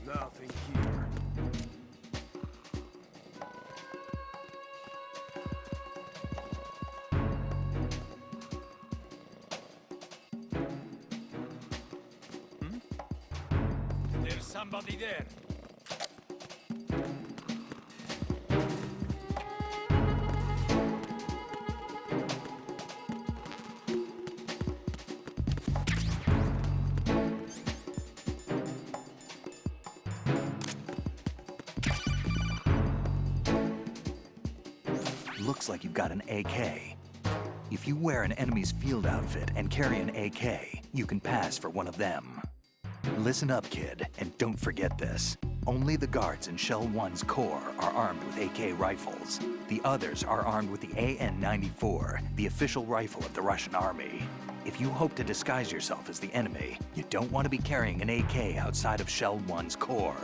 Nothing here. There's somebody there. Looks like you've got an AK. If you wear an enemy's field outfit and carry an AK, you can pass for one of them. Listen up, kid, and don't forget this. Only the guards in Shell 1's core are armed with AK rifles. The others are armed with the AN-94, the official rifle of the Russian army. If you hope to disguise yourself as the enemy, you don't want to be carrying an AK outside of Shell 1's core.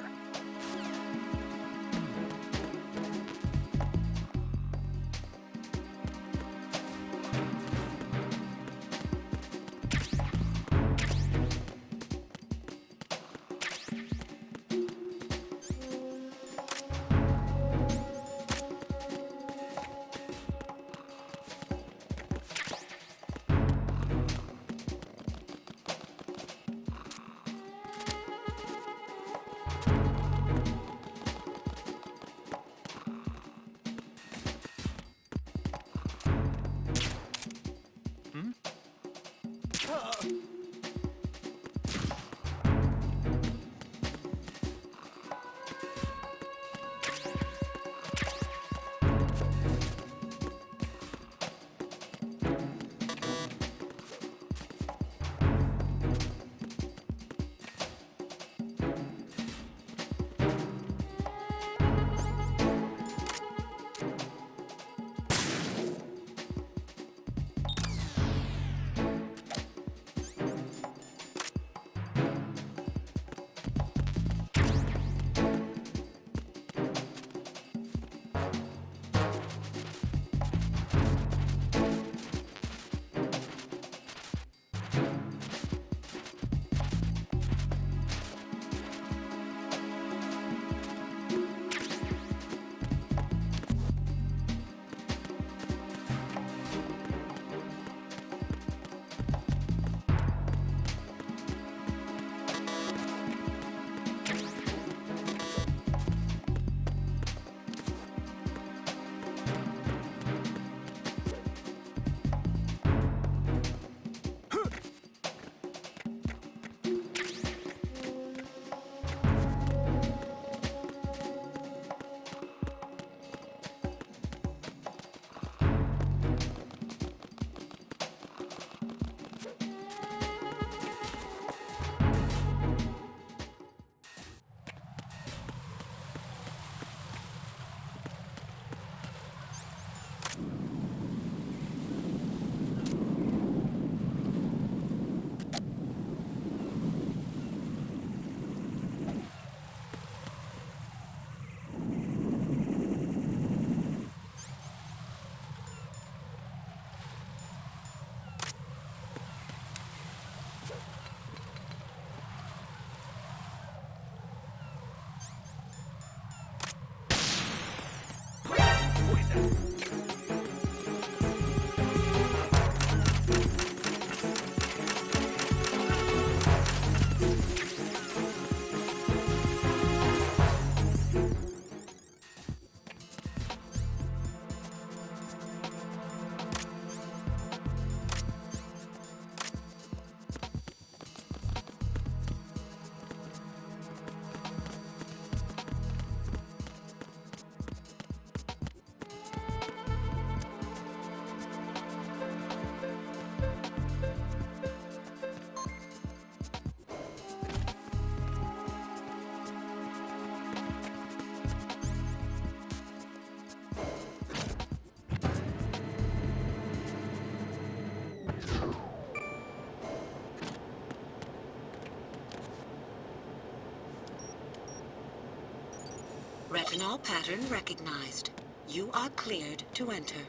Retinol pattern recognized. You are cleared to enter.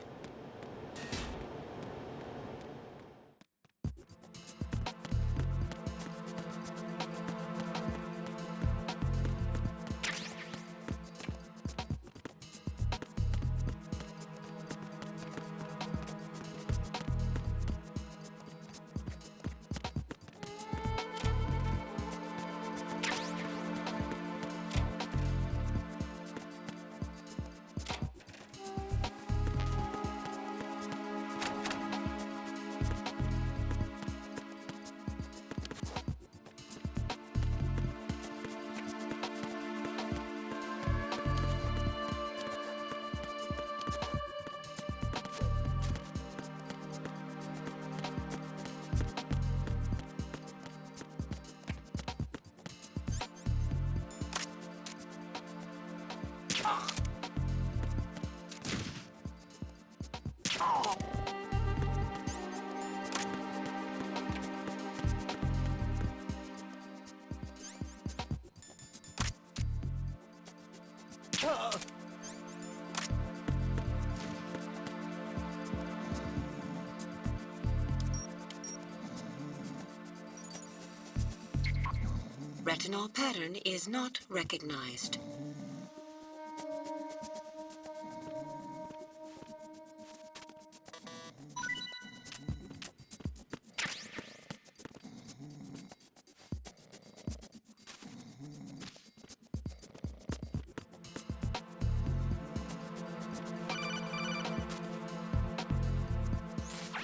Retinol pattern is not recognized.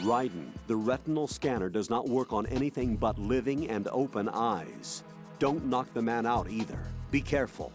Raiden, the retinal scanner does not work on anything but living and open eyes. Don't knock the man out either. Be careful.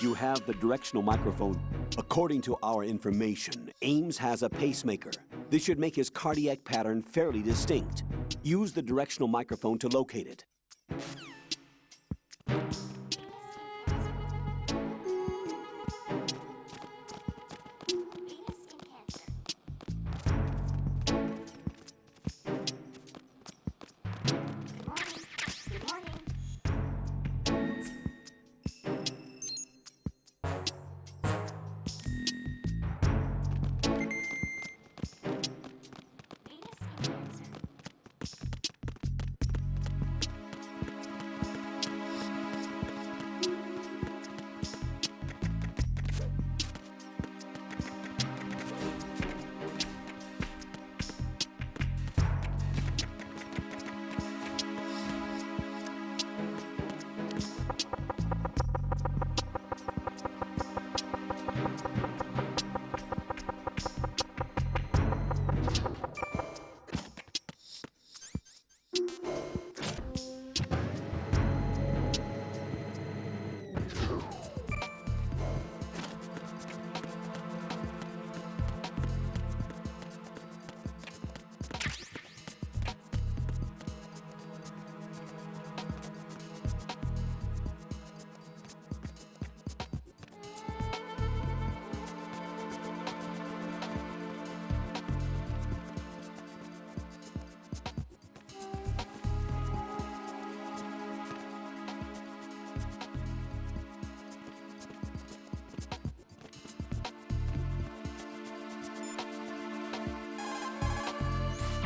You have the directional microphone. According to our information, Ames has a pacemaker. This should make his cardiac pattern fairly distinct. Use the directional microphone to locate it.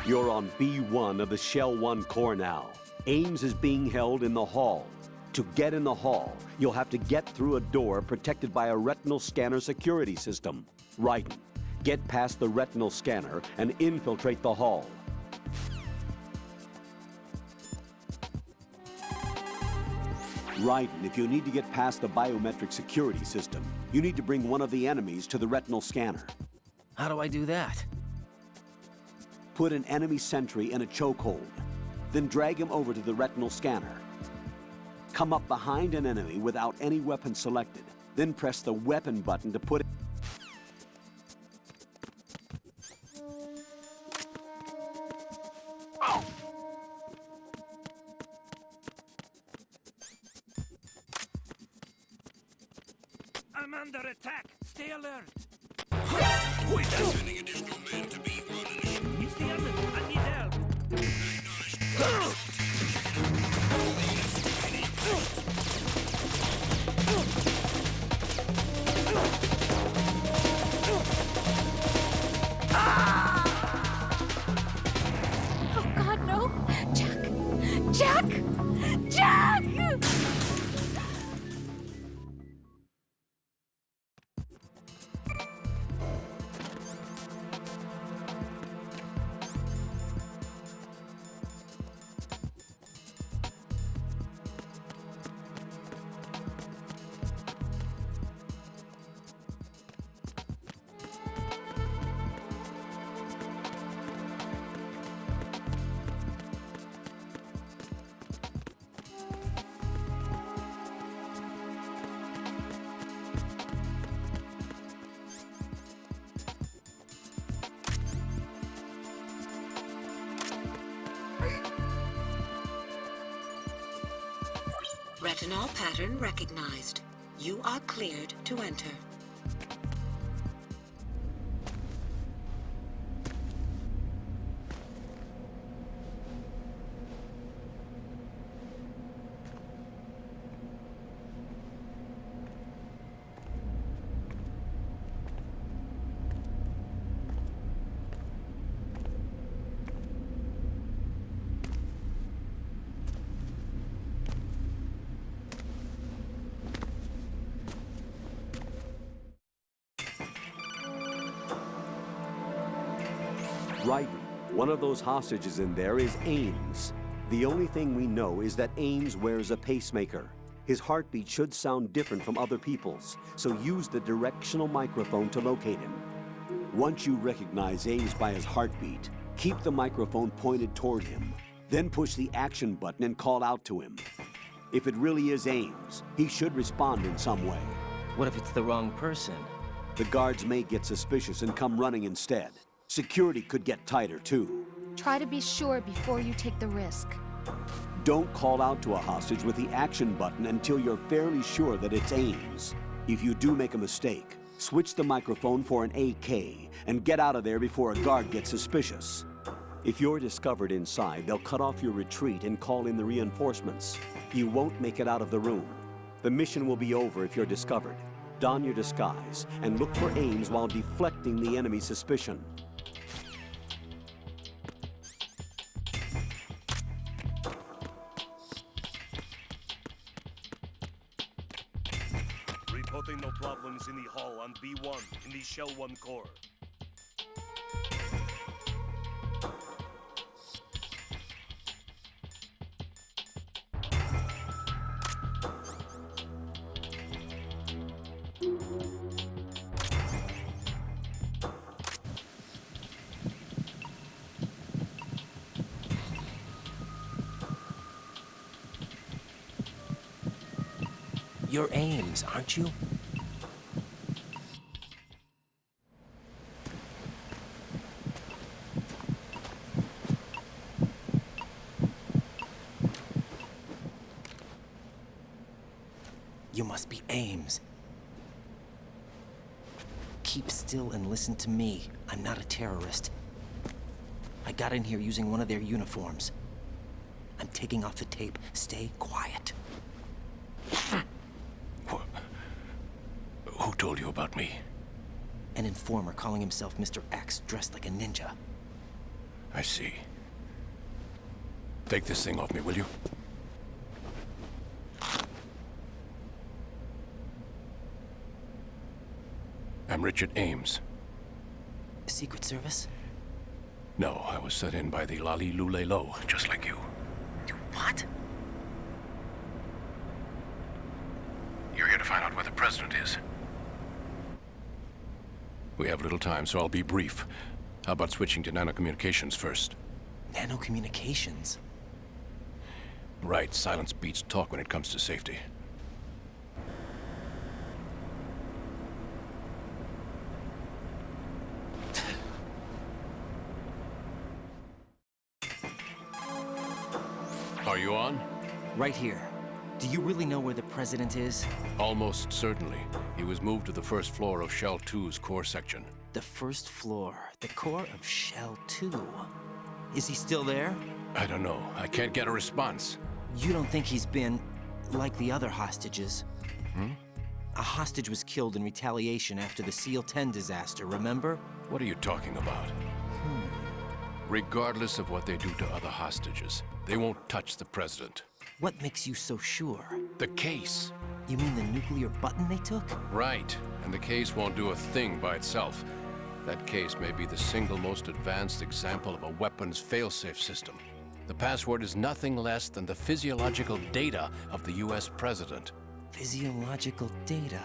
You're on B1 of the Shell 1 core now. Ames is being held in the hall. To get in the hall, you'll have to get through a door protected by a retinal scanner security system. Raiden, get past the retinal scanner and infiltrate the hall. Raiden, if you need to get past the biometric security system, you need to bring one of the enemies to the retinal scanner. How do I do that? Put an enemy sentry in a chokehold, then drag him over to the retinal scanner. Come up behind an enemy without any weapon selected, then press the weapon button to put it. I'm under attack. Stay alert. Wait, I'm sending additional men to B1 It's the enemy. I need help. Oh God, no! Jack! Jack! Jack! Retinol pattern recognized. You are cleared to enter. Raiden, one of those hostages in there is Ames. The only thing we know is that Ames wears a pacemaker. His heartbeat should sound different from other people's, so use the directional microphone to locate him. Once you recognize Ames by his heartbeat, keep the microphone pointed toward him. Then push the action button and call out to him. If it really is Ames, he should respond in some way. What if it's the wrong person? The guards may get suspicious and come running instead. Security could get tighter, too. Try to be sure before you take the risk. Don't call out to a hostage with the action button until you're fairly sure that it's Ames. If you do make a mistake, switch the microphone for an AK and get out of there before a guard gets suspicious. If you're discovered inside, they'll cut off your retreat and call in the reinforcements. You won't make it out of the room. The mission will be over if you're discovered. Don your disguise and look for Ames while deflecting the enemy's suspicion. Reporting no problems in the hall on B1 in the Shell 1 core. You're Ames, aren't you? You must be Ames. Keep still and listen to me. I'm not a terrorist. I got in here using one of their uniforms. I'm taking off the tape. Stay quiet. Who told you about me? An informer calling himself Mr. X, dressed like a ninja. I see. Take this thing off me, will you? I'm Richard Ames. Secret Service? No, I was sent in by the Lali Lule Lo, just like you. What? You're here to find out where the president is. We have little time, so I'll be brief. How about switching to nanocommunications first? Nanocommunications? Right, silence beats talk when it comes to safety. Are you on? Right here. Do you really know where the president is? Almost certainly. He was moved to the first floor of Shell 2's core section. The first floor. The core of Shell 2. Is he still there? I don't know. I can't get a response. You don't think he's been like the other hostages? A hostage was killed in retaliation after the SEAL 10 disaster, remember? What are you talking about? Regardless of what they do to other hostages, they won't touch the president. What makes you so sure? The case. You mean the nuclear button they took? Right. And the case won't do a thing by itself. That case may be the single most advanced example of a weapons failsafe system. The password is nothing less than the physiological data of the US president. Physiological data.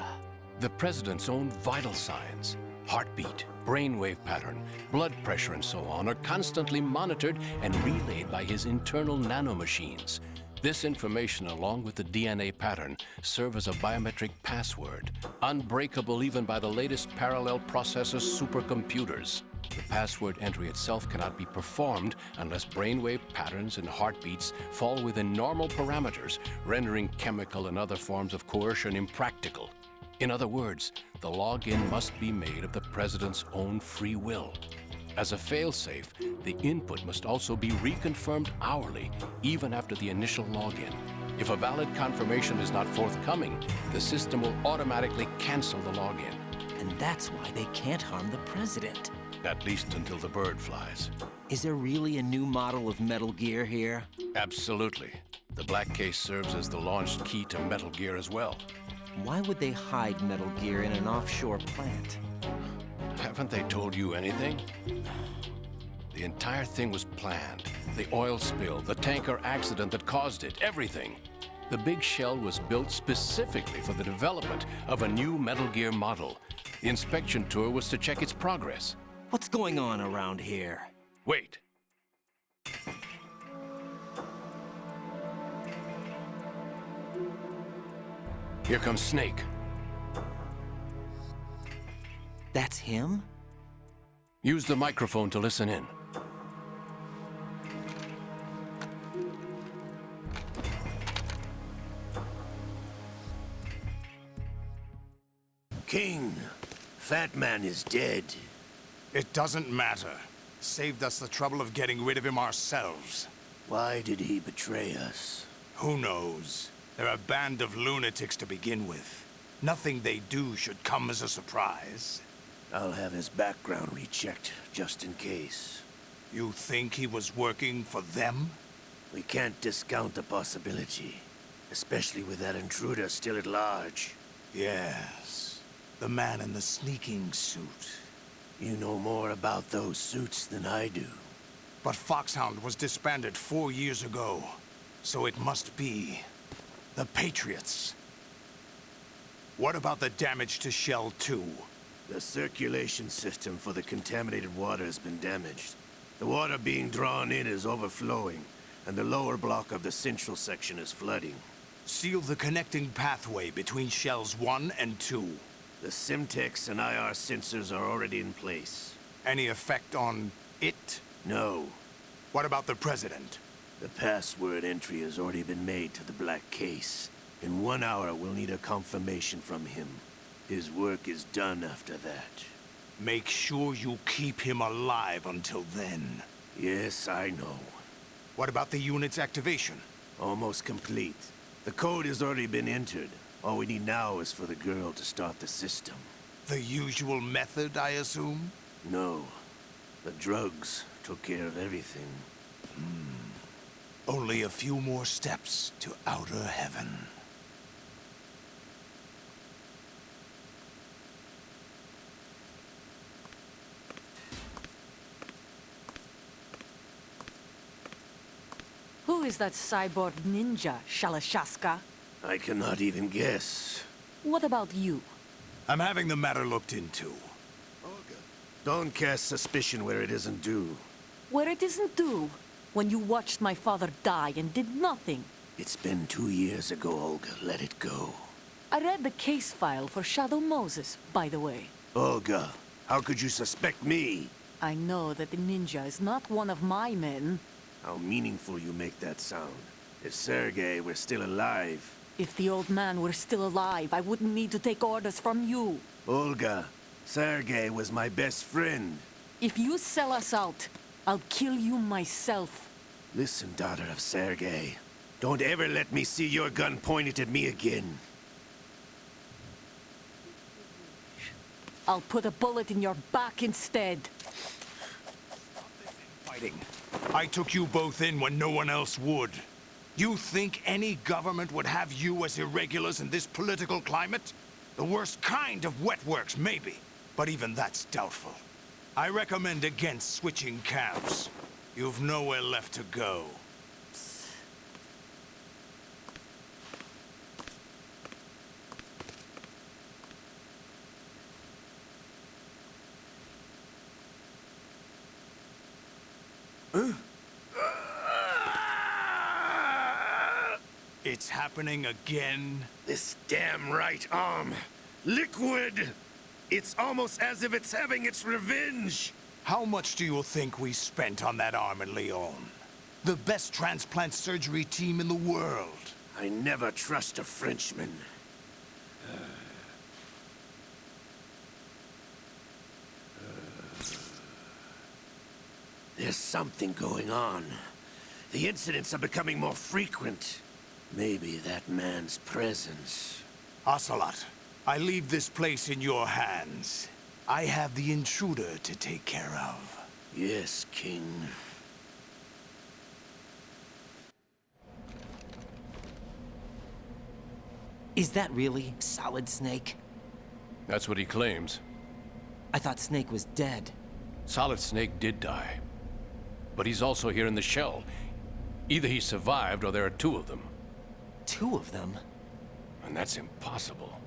The president's own vital signs, heartbeat, brainwave pattern, blood pressure, and so on, are constantly monitored and relayed by his internal nanomachines. This information, along with the DNA pattern, serve as a biometric password, unbreakable even by the latest parallel processor supercomputers. The password entry itself cannot be performed unless brainwave patterns and heartbeats fall within normal parameters, rendering chemical and other forms of coercion impractical. In other words, the login must be made of the president's own free will. As a failsafe, the input must also be reconfirmed hourly, even after the initial login. If a valid confirmation is not forthcoming, the system will automatically cancel the login. And that's why they can't harm the president. At least until the bird flies. Is there really a new model of Metal Gear here? Absolutely. The black case serves as the launch key to Metal Gear as well. Why would they hide Metal Gear in an offshore plant? Haven't they told you anything? The entire thing was planned. The oil spill, the tanker accident that caused it, everything. The big shell was built specifically for the development of a new Metal Gear model. The inspection tour was to check its progress. What's going on around here? Wait. Here comes Snake. That's him? Use the microphone to listen in. King, Fat Man is dead. It doesn't matter. Saved us the trouble of getting rid of him ourselves. Why did he betray us? Who knows? They're a band of lunatics to begin with. Nothing they do should come as a surprise. I'll have his background rechecked, just in case. You think he was working for them? We can't discount the possibility, especially with that intruder still at large. Yes. The man in the sneaking suit. You know more about those suits than I do. But Foxhound was disbanded 4 years ago. So it must be the Patriots. What about the damage to Shell 2? The circulation system for the contaminated water has been damaged. The water being drawn in is overflowing, and the lower block of the central section is flooding. Seal the connecting pathway between Shells 1 and 2. The Simtex and IR sensors are already in place. Any effect on it? No. What about the President? The password entry has already been made to the black case. In 1 hour, we'll need a confirmation from him. His work is done after that. Make sure you keep him alive until then. Yes, I know. What about the unit's activation? Almost complete. The code has already been entered. All we need now is for the girl to start the system. The usual method, I assume? No. The drugs, took care of everything. Only a few more steps to outer heaven. Who is that cyborg ninja, Shalashaska? I cannot even guess. What about you? I'm having the matter looked into. Don't cast suspicion where it isn't due. Where it isn't due, when you watched my father die and did nothing. It's been 2 years ago, Olga. Let it go. I read the case file for Shadow Moses, by the way. Olga, how could you suspect me? I know that the ninja is not one of my men. How meaningful you make that sound. If Sergei were still alive... If the old man were still alive, I wouldn't need to take orders from you. Olga, Sergei was my best friend. If you sell us out, I'll kill you myself. Listen, daughter of Sergei. Don't ever let me see your gun pointed at me again. I'll put a bullet in your back instead. Fighting. I took you both in when no one else would. You think any government would have you as irregulars in this political climate? The worst kind of wet works, maybe. But even that's doubtful. I recommend against switching camps. You've nowhere left to go. It's happening again? This damn right arm. Liquid! It's almost as if it's having its revenge. How much do you think we spent on that arm in Lyon? The best transplant surgery team in the world. I never trust a Frenchman. There's something going on. The incidents are becoming more frequent. Maybe that man's presence. Ocelot, I leave this place in your hands. I have the intruder to take care of. Yes, King. Is that really Solid Snake? That's what he claims. I thought Snake was dead. Solid Snake did die. But he's also here in the shell. Either he survived or there are two of them. Two of them? And that's impossible.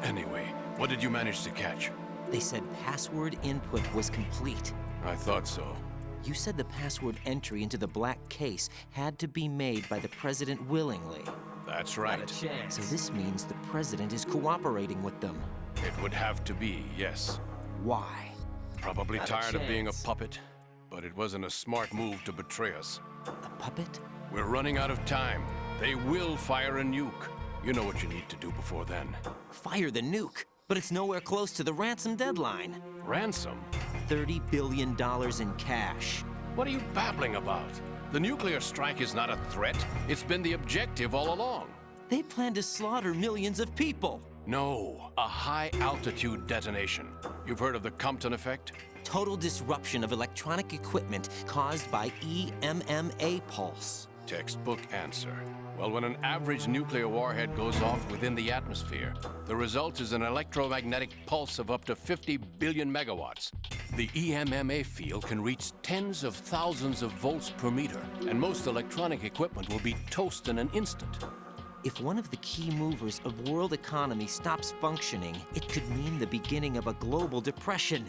Anyway, what did you manage to catch? They said password input was complete. I thought so. You said the password entry into the black case had to be made by the president willingly. That's right. So this means the president is cooperating with them. It would have to be, yes. Why? Probably tired of being a puppet, but it wasn't a smart move to betray us. A puppet? We're running out of time. They will fire a nuke. You know what you need to do before then. Fire the nuke, but it's nowhere close to the ransom deadline. Ransom? $30 billion in cash. What are you babbling about? The nuclear strike is not a threat. It's been the objective all along. They plan to slaughter millions of people. No, a high-altitude detonation. You've heard of the Compton effect? Total disruption of electronic equipment caused by EMMA pulse. Textbook answer. Well, when an average nuclear warhead goes off within the atmosphere, the result is an electromagnetic pulse of up to 50 billion megawatts. The EMMA field can reach tens of thousands of volts per meter, and most electronic equipment will be toast in an instant. If one of the key movers of world economy stops functioning, it could mean the beginning of a global depression.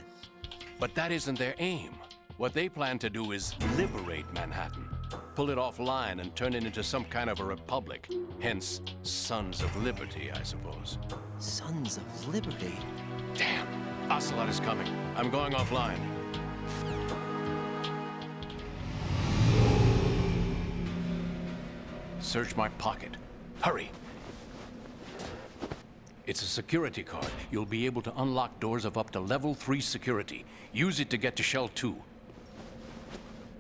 But that isn't their aim. What they plan to do is liberate Manhattan. Pull it offline and turn it into some kind of a republic. Hence, Sons of Liberty, I suppose. Sons of Liberty? Damn! Ocelot is coming. I'm going offline. Search my pocket. Hurry! It's a security card. You'll be able to unlock doors of up to level 3 security. Use it to get to Shell 2.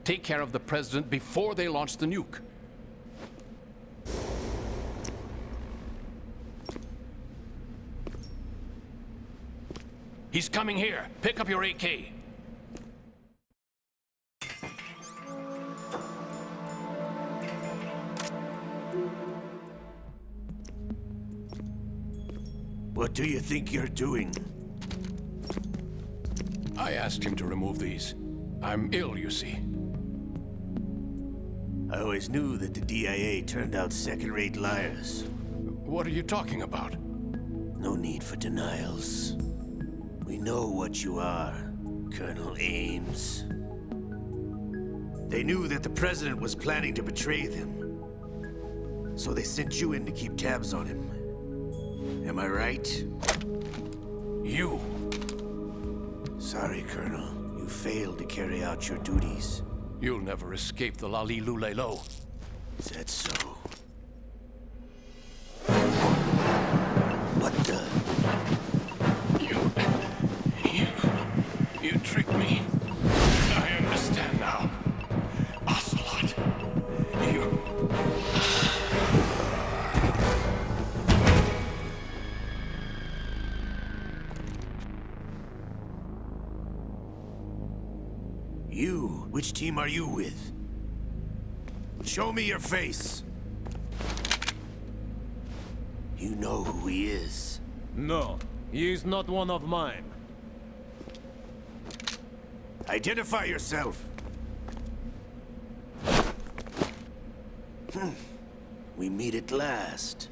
Take care of the president before they launch the nuke. He's coming here. Pick up your AK. What do you think you're doing? I asked him to remove these. I'm ill, you see. I always knew that the DIA turned out second-rate liars. What are you talking about? No need for denials. We know what you are, Colonel Ames. They knew that the President was planning to betray them. So they sent you in to keep tabs on him. Am I right? You. Sorry, Colonel. You failed to carry out your duties. You'll never escape the Lali Lulelo. Is that so? What the? You tricked me. I understand now. Ocelot. You? Which team are you with? Show me your face. You know who he is. No, he is not one of mine. Identify yourself. We meet at last.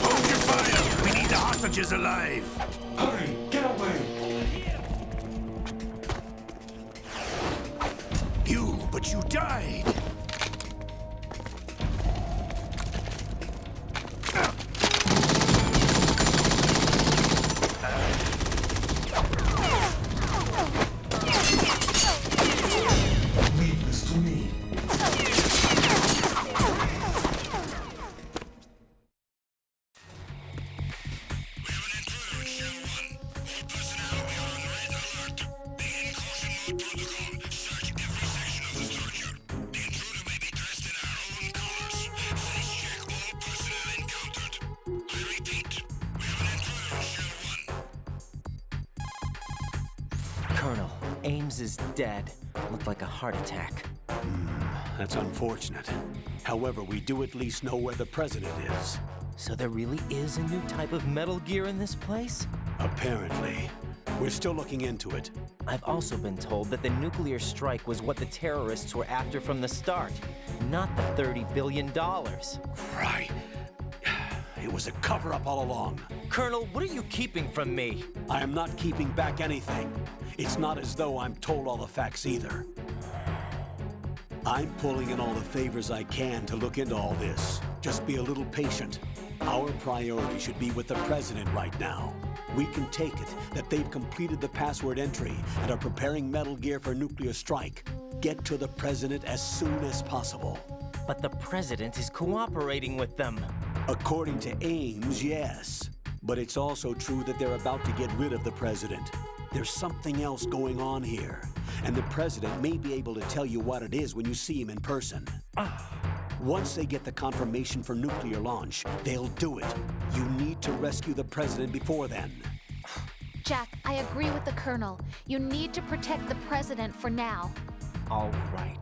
Hold your fire! We need the hostages alive! Hurry, get away! But you died! Leave this to me. Colonel, Ames is dead. Looked like a heart attack. That's unfortunate. However, we do at least know where the President is. So there really is a new type of Metal Gear in this place? Apparently. We're still looking into it. I've also been told that the nuclear strike was what the terrorists were after from the start, not the $30 billion. Right. It was a cover-up all along. Colonel, what are you keeping from me? I am not keeping back anything. It's not as though I'm told all the facts either. I'm pulling in all the favors I can to look into all this. Just be a little patient. Our priority should be with the President right now. We can take it that they've completed the password entry and are preparing Metal Gear for nuclear strike. Get to the President as soon as possible. But the President is cooperating with them. According to Ames, yes. But it's also true that they're about to get rid of the President. There's something else going on here, and the President may be able to tell you what it is when you see him in person. Once they get the confirmation for nuclear launch, they'll do it. You need to rescue the President before then. Jack, I agree with the Colonel. You need to protect the President for now. All right.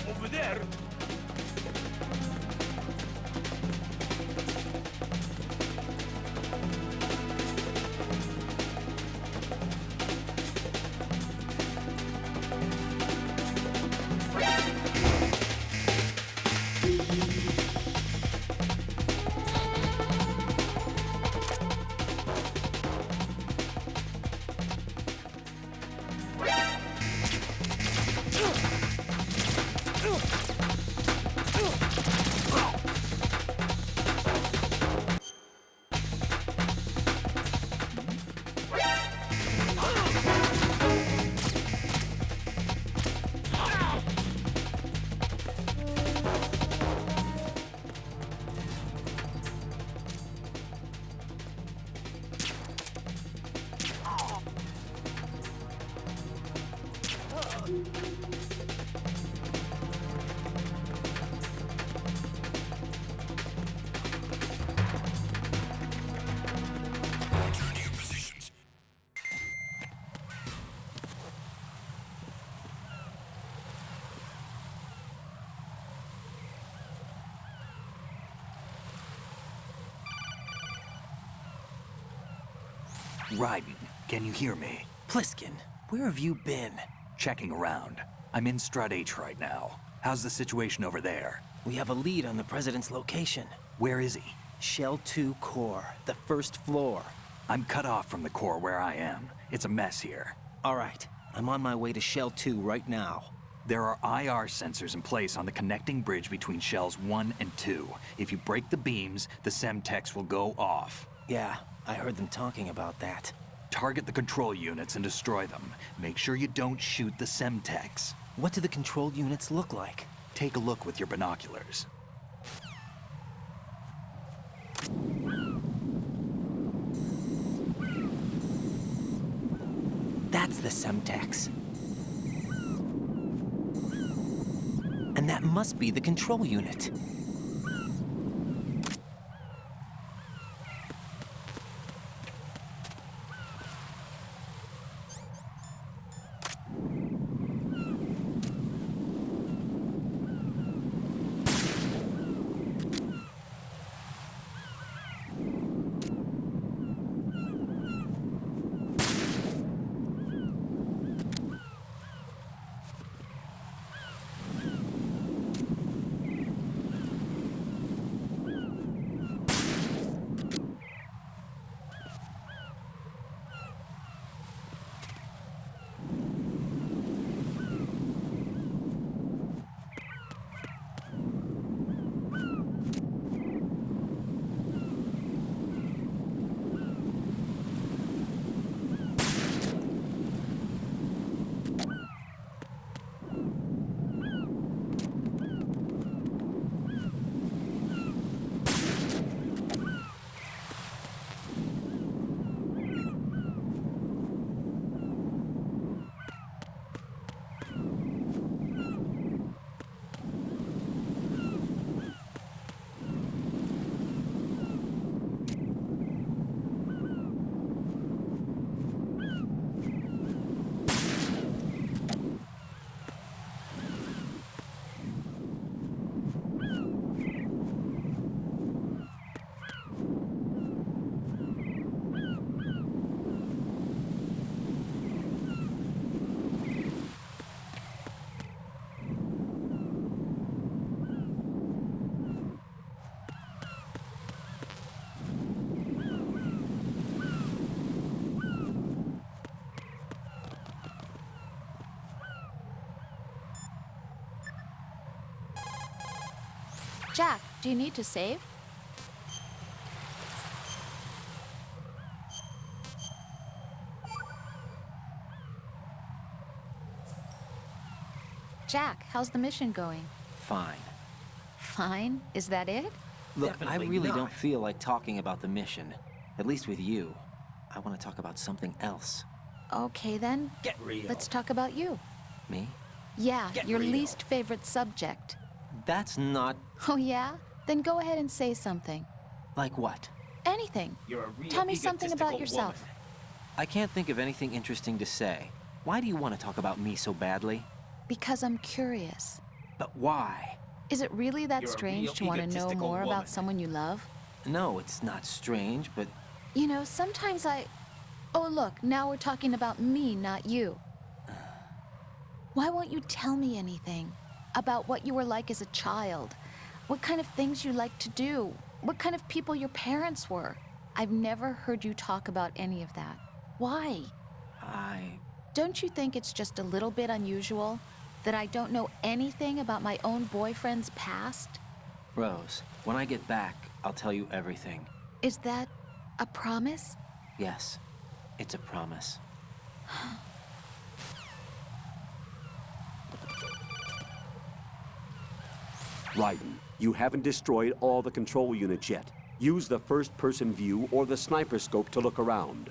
Over there. Raiden, can you hear me? Pliskin, where have you been? Checking around. I'm in Strut H right now. How's the situation over there? We have a lead on the President's location. Where is he? Shell 2 core, the first floor. I'm cut off from the core where I am. It's a mess here. All right, I'm on my way to Shell 2 right now. There are IR sensors in place on the connecting bridge between Shells 1 and 2. If you break the beams, the Semtex will go off. Yeah, I heard them talking about that. Target the control units and destroy them. Make sure you don't shoot the Semtex. What do the control units look like? Take a look with your binoculars. That's the Semtex. And that must be the control unit. Jack, do you need to save? Jack, how's the mission going? Fine. Fine? Is that it? Look, Definitely I really not. don't feel like talking about the mission. At least with you. I want to talk about something else. Okay then, Get real. let's talk about you. Me? Yeah, Get your real. least favorite subject. That's not... Oh yeah? Then go ahead and say something. like what? Anything. You're a real Tell me something about egotistical yourself. woman. I can't think of anything interesting to say. Why do you want to talk about me so badly? Because I'm curious. But why? Is it really that You're a strange real to want to know egotistical more woman. about someone you love? No, it's not strange, but... You know, sometimes Oh, look, now we're talking about me, not you. Why won't you tell me anything? About what you were like as a child? What kind of things you liked to do? What kind of people your parents were? I've never heard you talk about any of that. Why? Don't you think it's just a little bit unusual that I don't know anything about my own boyfriend's past? Rose, when I get back, I'll tell you everything. Is that a promise? Yes, it's a promise. Raiden, you haven't destroyed all the control units yet. Use the first-person view or the sniper scope to look around.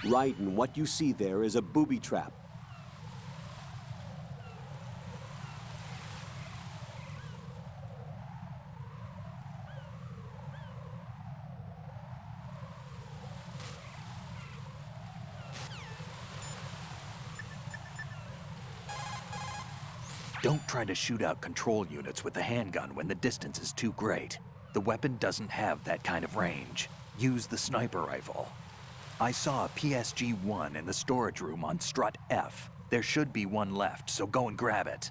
Raiden, what you see there is a booby trap. Don't try to shoot out control units with the handgun when the distance is too great. The weapon doesn't have that kind of range. Use the sniper rifle. I saw a PSG-1 in the storage room on strut F. There should be one left, so go and grab it.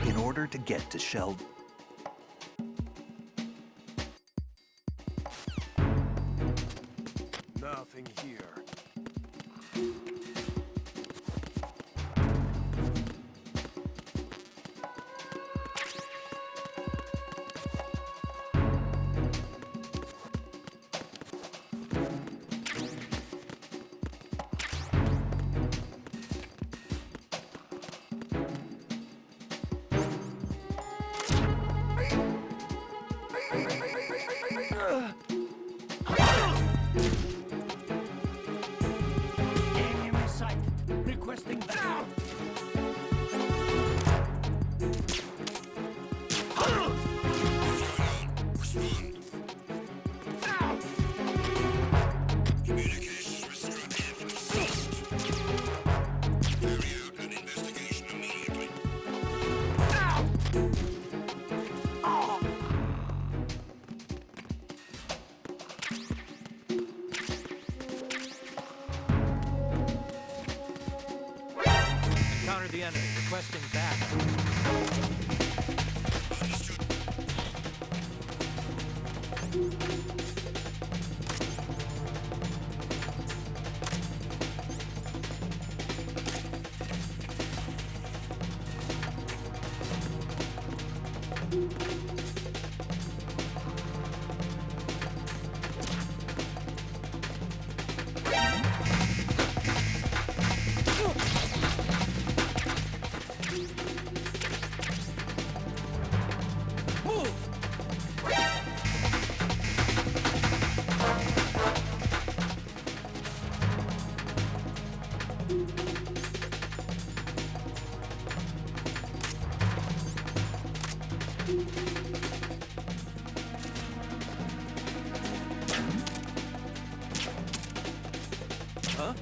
In order to get to Shell... Nothing here. Enemy sight. Requesting backup. Communications with Strut F have ceased. Carry out an investigation immediately. Encountered the enemy. Requesting backup. Huh?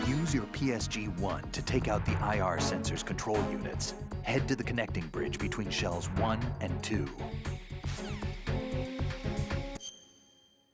Use your PSG-1 to take out the IR sensor's control units. Head to the connecting bridge between shells 1 and 2.